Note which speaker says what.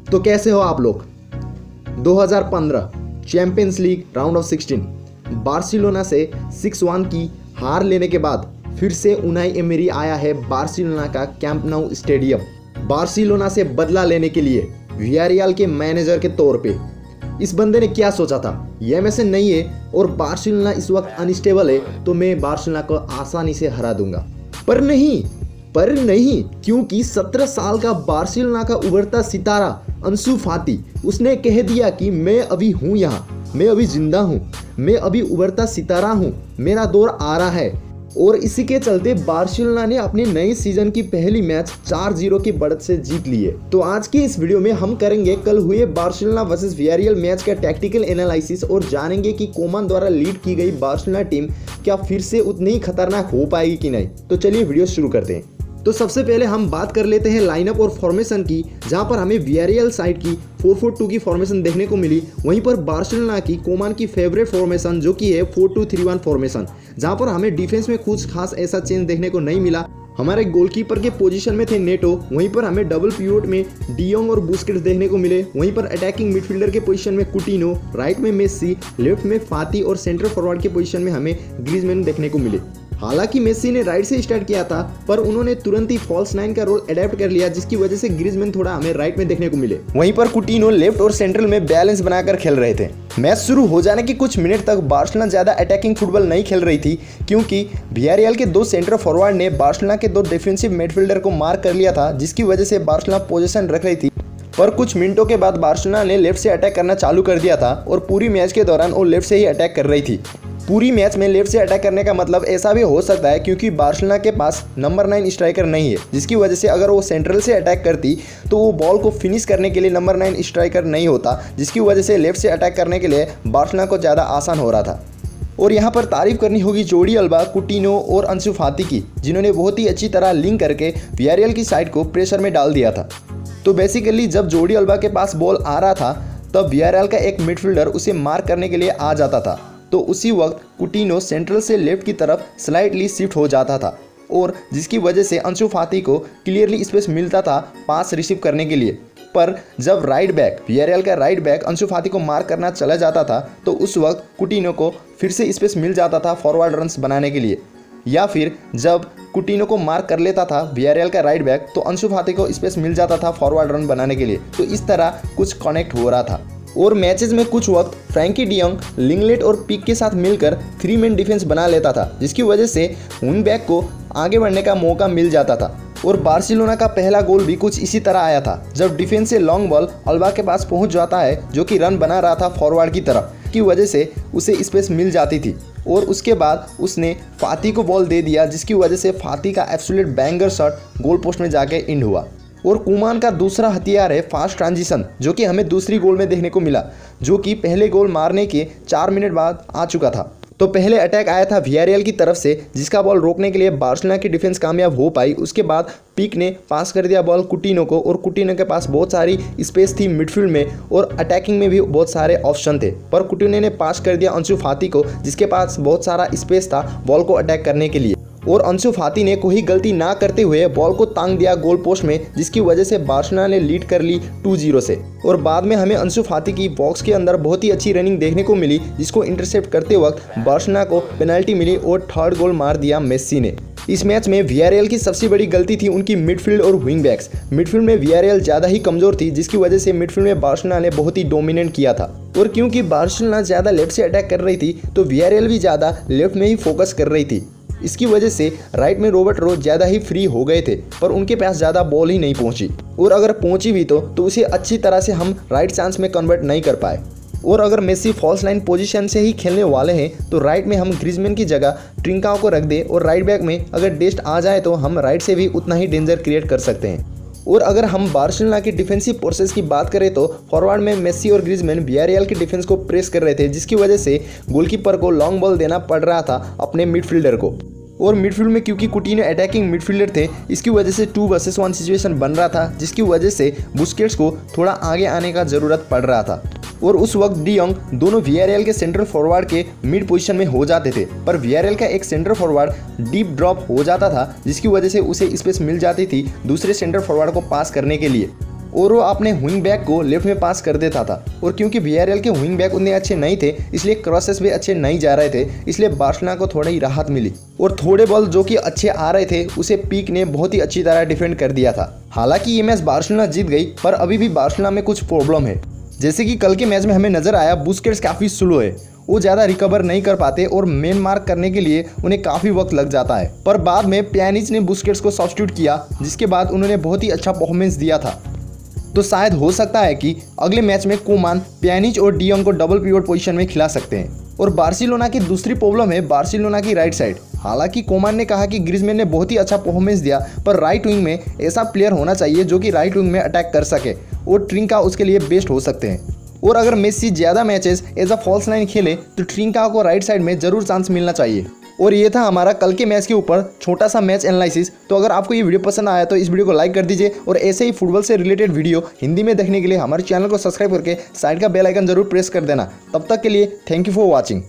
Speaker 1: तो कैसे हो आप लोग। 2015 champions league round of 16 Barcelona से 6-1 की हार लेने के बाद फिर से उनाई एमरी आया है बार्सिलोना का कैंप नाउ स्टेडियम, बार्सिलोना से बदला लेने के लिए वियारियल के मैनेजर के तौर पे। इस बंदे ने क्या सोचा था, ये एमएसए नहीं है और बार्सिलोना इस वक्त अनस्टेबल है तो मैं बार्सिलोना को आसानी से हरा दूंगा। पर नहीं, क्योंकि 17 साल का बार्सिलोना का उभरता सितारा अंसु फाती, उसने कह दिया कि मैं अभी हूँ यहाँ, मैं अभी जिंदा हूँ, मैं अभी उभरता सितारा हूँ, मेरा दौर आ रहा है। और इसी के चलते बार्सिलोना ने अपने नए सीजन की पहली मैच 4-0 की बढ़त से जीत ली है। तो आज की इस वीडियो में हम करेंगे कल हुए बार्सिलोना वर्सेस वियारियल मैच का टैक्टिकल एनालिसिस और जानेंगे कि कोमान द्वारा लीड की गई बार्सिलोना टीम क्या फिर से उतनी ही खतरनाक हो पाएगी कि नहीं। तो चलिए वीडियो शुरू करते हैं। तो सबसे पहले हम बात कर लेते हैं लाइनअप और फॉर्मेशन की, जहां पर हमें वियारियल साइड की 4-4-2 की फॉर्मेशन देखने को मिली। वहीं पर बार्सिलोना की कोमान की फेवरेट फॉर्मेशन जो कि है 4-2-3-1 फॉर्मेशन, जहां पर हमें डिफेंस में कुछ खास ऐसा चेंज देखने को नहीं मिला। हमारे गोलकीपर के पोजीशन में थे नेटो, वहीं पर हमें डबल पिवोट में डियोंग और बुस्केट्स देखने को मिले। वहीं पर अटैकिंग मिडफील्डर के पोजीशन में कुटिनो, राइट में मेस्सी, लेफ्ट में फाती और सेंटर फॉरवर्ड के पोजीशन में हमें ग्रीजमैन देखने को मिले। हालांकि मेस्सी ने राइट से स्टार्ट किया था, पर उन्होंने तुरंत ही फॉल्स 9 का रोल अडेप्ट कर लिया, जिसकी वजह से ग्रीजमैन थोड़ा हमें राइट में देखने को मिले। वहीं पर कुटिनो लेफ्ट और सेंट्रल में बैलेंस बनाकर खेल रहे थे। मैच शुरू हो जाने के कुछ मिनट तक बार्सिलोना ज्यादा अटैकिंग फुटबॉल नहीं खेल रही थी, क्योंकि वियारियल के 2 सेंटर फॉरवर्ड ने बार्सिलोना के 2 डिफेंसिव मिडफील्डर को मार्क कर लिया था, जिसकी वजह से बार्सिलोना पोजीशन रख रही थी। पर कुछ मिनटों के बाद बार्सिलोना ने लेफ्ट से अटैक करना चालू कर दिया था और पूरी मैच के दौरान वो लेफ्ट से ही अटैक कर रही थी। पूरी मैच में लेफ्ट से अटैक करने का मतलब ऐसा भी हो सकता है क्योंकि बार्सिलोना के पास नंबर 9 स्ट्राइकर नहीं है, जिसकी वजह से अगर वो सेंट्रल से अटैक करती तो वो बॉल को फिनिश करने के लिए नंबर 9 स्ट्राइकर नहीं होता, जिसकी वजह से लेफ्ट से अटैक करने के लिए बार्सिलोना को ज़्यादा आसान हो रहा था। और यहाँ पर तारीफ करनी होगी जोर्डी अल्बा, कुटिनो और अंसु फाती की, जिन्होंने बहुत ही अच्छी तरह लिंक करके वियारियल की साइड को प्रेशर में डाल दिया था। तो बेसिकली जब जोर्डी अल्बा के पास बॉल आ रहा था तब वियारियल का एक मिडफील्डर उसे मार्क करने के लिए आ जाता था, तो उसी वक्त कुटिनो सेंट्रल से लेफ्ट की तरफ स्लाइडली शिफ्ट हो जाता था और जिसकी वजह से अंसु फाती को क्लियरली स्पेस मिलता था पास रिसीव करने के लिए। पर जब राइट बैक वियारियल का राइट बैक अंसु फाती को मार्क करना चला जाता था तो उस वक्त कुटिनो को फिर से स्पेस मिल जाता था फॉरवर्ड रन्स बनाने के लिए, या फिर जब कुटिनो को मार्क कर लेता था वियारियल का राइट बैक तो अंसु फाती को स्पेस मिल जाता था फॉरवर्ड रन बनाने के लिए। तो इस तरह कुछ कनेक्ट हो रहा था। और मैचेस में कुछ वक्त फ्रैंकी डियोंग, लिंगलेट और पिक के साथ मिलकर 3 मैन डिफेंस बना लेता था, जिसकी वजह से विंग बैक को आगे बढ़ने का मौका मिल जाता था। और बार्सिलोना का पहला गोल भी कुछ इसी तरह आया था, जब डिफेंस से लॉन्ग बॉल अल्बा के पास पहुंच जाता है, जो कि रन बना रहा था फॉरवर्ड की तरफ, की वजह से उसे स्पेस मिल जाती थी। और उसके बाद उसने फाती को बॉल दे दिया, जिसकी वजह से फाती का absolute banger shot goal post में जाके इंड हुआ। और कोमान का दूसरा हथियार है फास्ट ट्रांजिशन, जो कि हमें दूसरी गोल में देखने को मिला, जो कि पहले गोल मारने के 4 मिनट बाद आ चुका था। तो पहले अटैक आया था वियारियल की तरफ से, जिसका बॉल रोकने के लिए बार्सिलोना की डिफेंस कामयाब हो पाई। उसके बाद पिक ने पास कर दिया बॉल कुटिनो को, और कुटिनो के पास बहुत सारी स्पेस थी मिडफील्ड में और अटैकिंग में भी बहुत सारे ऑप्शन थे, पर कुटिनो ने पास कर दिया अंसु फाती को, जिसके पास बहुत सारा स्पेस था बॉल को अटैक करने के लिए। और अंसु फाती ने कोई गलती ना करते हुए बॉल को तांग दिया गोल पोस्ट में, जिसकी वजह से बार्सिलोना ने लीड कर ली 2-0 से। और बाद में हमें अंसु फाती की बॉक्स के अंदर बहुत ही अच्छी रनिंग देखने को मिली, जिसको इंटरसेप्ट करते वक्त बार्सिलोना को पेनल्टी मिली और 3rd गोल मार दिया मेस्सी ने। इस मैच में वियारियल की सबसे बड़ी गलती थी उनकी मिडफील्ड और विंग बैक्स। मिडफील्ड में वियारियल ज़्यादा ही कमज़ोर थी, जिसकी वजह से मिडफील्ड में बार्सिलोना ने बहुत ही डोमिनेट किया था। और क्योंकि बार्सिलोना ज़्यादा लेफ्ट से अटैक कर रही थी तो वियारियल भी ज़्यादा लेफ्ट में ही फोकस कर रही थी। इसकी वजह से राइट में रॉबर्ट रोज ज़्यादा ही फ्री हो गए थे, पर उनके पास ज़्यादा बॉल ही नहीं पहुंची, और अगर पहुंची भी तो उसे अच्छी तरह से हम राइट चांस में कन्वर्ट नहीं कर पाए। और अगर मेस्सी फॉल्स 9 पोजीशन से ही खेलने वाले हैं तो राइट में हम ग्रीजमैन की जगह ट्रिंकाओ को रख दे, और राइट बैक में अगर डेस्ट आ जाए तो हम राइट से भी उतना ही डेंजर क्रिएट कर सकते हैं। और अगर हम बार्सिलोना की डिफेंसिव फोर्सेस की बात करें तो फॉरवर्ड में मेस्सी और ग्रीजमैन वियारियल की डिफेंस को प्रेस कर रहे थे, जिसकी वजह से गोलकीपर को लॉन्ग बॉल देना पड़ रहा था अपने मिडफील्डर को। और मिडफील्ड में क्योंकि कुटिनो अटैकिंग मिडफील्डर थे, इसकी वजह से 2 वर्सेस 1 सिचुएशन बन रहा था, जिसकी वजह से बुस्केट्स को थोड़ा आगे आने का ज़रूरत पड़ रहा था। और उस वक्त डियोंग दोनों वियारियल के सेंट्रल फॉरवर्ड के मिड पोजीशन में हो जाते थे, पर वियारियल का एक सेंटर फॉरवर्ड डीप ड्रॉप हो जाता था, जिसकी वजह से उसे स्पेस मिल जाती थी दूसरे सेंटर फॉरवर्ड को पास करने के लिए। और वो अपने विंग बैक को लेफ्ट में पास कर देता था। और क्योंकि वीआरएल के विंग बैक उतने अच्छे नहीं थे, इसलिए क्रॉसेस भी अच्छे नहीं जा रहे थे, इसलिए बार्सिलोना को थोड़ी राहत मिली। और थोड़े बॉल जो कि अच्छे आ रहे थे उसे पीक ने बहुत ही अच्छी तरह डिफेंड कर दिया था। हालांकि ये मैच बार्सिलोना जीत गई, पर अभी भी बार्सिलोना में कुछ प्रॉब्लम है। जैसे कि कल के मैच में हमें नजर आया बुस्केट्स काफ़ी स्लो है, वो ज़्यादा रिकवर नहीं कर पाते और मेन मार्क करने के लिए उन्हें काफ़ी वक्त लग जाता है। पर बाद में प्यानिच ने बुस्केट्स को सब्स्टिट्यूट किया, जिसके बाद उन्होंने बहुत ही अच्छा परफॉर्मेंस दिया था। तो शायद हो सकता है कि अगले मैच में कोमान, प्यानिच और डी यंग को डबल पिवट पोजीशन में खिला सकते हैं। और बार्सिलोना की दूसरी प्रॉब्लम है बार्सिलोना की राइट साइड। हालांकि कोमान ने कहा कि ग्रिजमैन ने बहुत ही अच्छा परफॉर्मेंस दिया, पर राइट विंग में ऐसा प्लेयर होना चाहिए जो कि राइट विंग में अटैक कर सके, और ट्रिंका उसके लिए बेस्ट हो सकते हैं। और अगर मेसी ज़्यादा matches as a false nine खेले तो ट्रिंका को राइट साइड में ज़रूर चांस मिलना चाहिए। और ये था हमारा कल के मैच के ऊपर छोटा सा मैच एनालिसिस। तो अगर आपको ये वीडियो पसंद आया तो इस वीडियो को लाइक कर दीजिए, और ऐसे ही फुटबॉल से रिलेटेड वीडियो हिंदी में देखने के लिए हमारे चैनल को सब्सक्राइब करके साइड का बेल आइकन जरूर प्रेस कर देना। तब तक के लिए थैंक यू फॉर वॉचिंग।